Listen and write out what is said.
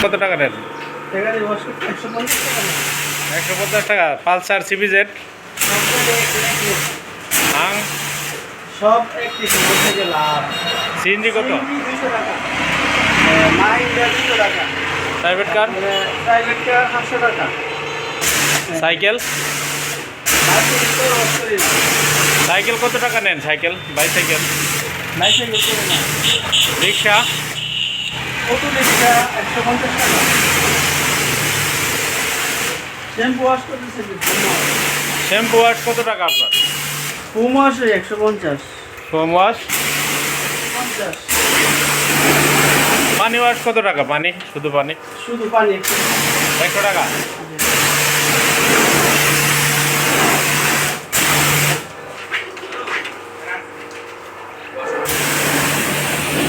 কত টাকা নেন? 150 টাকা। পালসার সিবিজেড আং সব একটি লাভ। সিএনজি কত? 200 টাকা। মাইন্ডা 200 টাকা। Private car? প্রাইভেট কার 500 টাকা। সাইকেল সাইকেল কত টাকা নেন? সাইকেল বাইসাইকেল বাইসাইকেল করে না। রিক্সা অটো রিক্সা 150 টাকা। শ্যাম্পু ওয়াশ করতেছে শ্যাম্পু ওয়াশ কত টাকা আপনার? Foam wash 150। Foam wash 50। পানি ওয়াশ কত টাকা? পানি শুধু পানি শুধু পানি 100 টাকা।